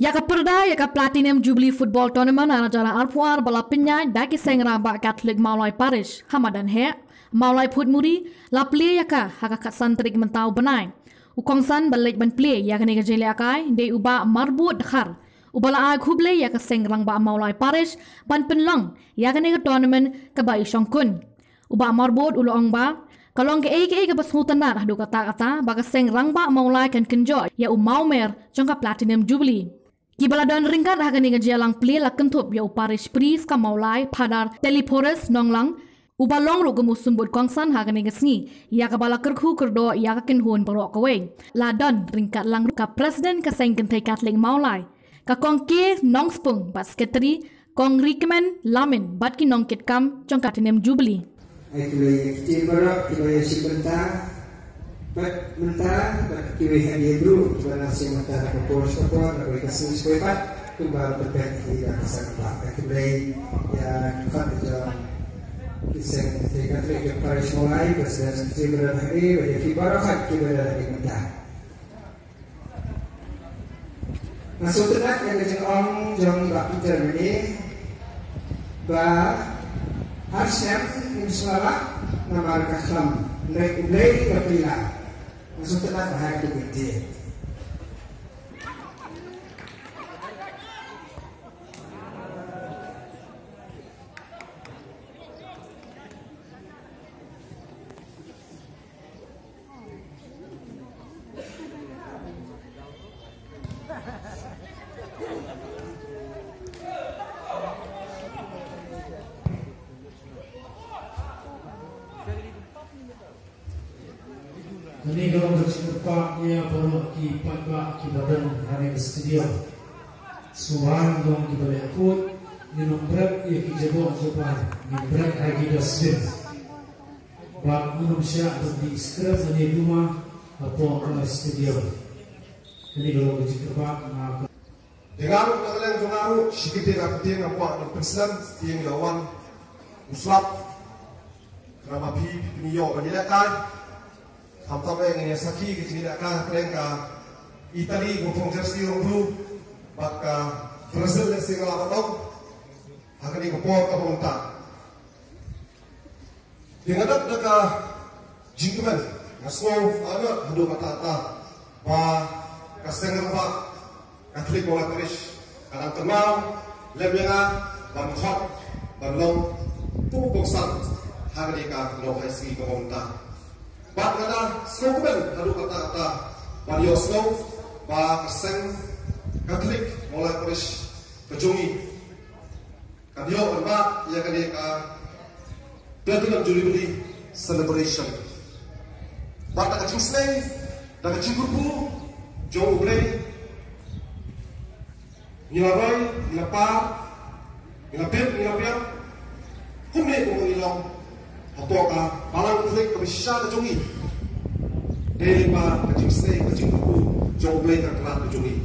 Ya ka perda ya ka Platinum Jubilee Football Tournament ana jara arpuar bala penyai daki sengra ba Catholic Maulai Parish Hamadan he Maulai Putmuri la play ya ka haka kat santrik mentau benai ukongsan balik ban play ya ka nega jele akai de uba marbut dakhar ubala ag huble ya ka sengrang ba Maulai Parish ban penlong ya ka nega tournament ka ba isongkun uba marbut ulong ba kalong ke ke bashutan na hadu kata baga sengrang ba Maulai kan kenjo ya umaumer jongka Platinum Jubilee Kibala dan ringkat hagan inga jalang play la kentup ya uparish pris ka Maulai padar Teleforest nonglang ubalong ro gemusum bud kongsan hagan inga sngi ya ka bala kerku kerdo ya ka kenhun barok kawe la dan ringkat lang ka presiden ka sengken thai Catholic Maulai ka kongke nongspung basketri kong recommend lamin bat ki nongkit kam jong Platinum Jubilee ai kiwe kecil barok kiwe sebentar But mentara kiwi hadiah dulu karena si mentara kapolres kapol dari kasih sepepat kembali berpikir tidak bisa kelak kiwi ya kan itu kisah ketika mereka Paris mulai presiden kecil berhari wajah fibarakat kiwi dari mentara masuk tenak yang kecil om jong bak Germany bah harusnya insyaallah nama kasam naik kapila Masuk telah bahaya gede. Ini kalau bercerita ia baru ki patba ki badan hari studio. Suara dong ki balik akut minum berat ia ki jabo japan minum berat lagi dosbin. Bak minum syak di skrap dari rumah atau ke studio. Ini kalau bercerita nak. Dengan kalian pengaruh sikit rapitin apa presiden yang lawan uslap kerana pi niyo penyilakan Hamtame yang saki ke sini nak kerengka Itali ngomong jersey orang blue baka Brazil yang segala macam akan dikepor ke pemerintah. Dengan ada jingkuman ngasau anak hadu kata ba kasengan ba Catholic Maulai Parish kadang kenal lebihnya bangkot balong tu bangsan hari ka lohai segi ke pemerintah. Bat kata slogan lalu kata Mario Snow ba keseng Catholic Maulai Parish kejungi kadio berba ia kali ka Platinum Jubilee celebration bat tak Tuesday dak cinggupu jong ublei nilabai nilapa nilapet nilapia kumne kumilong Apakah balang Catholic bisa kejungi dari pa kecing stay kecing buku jomblay terkelat kejungi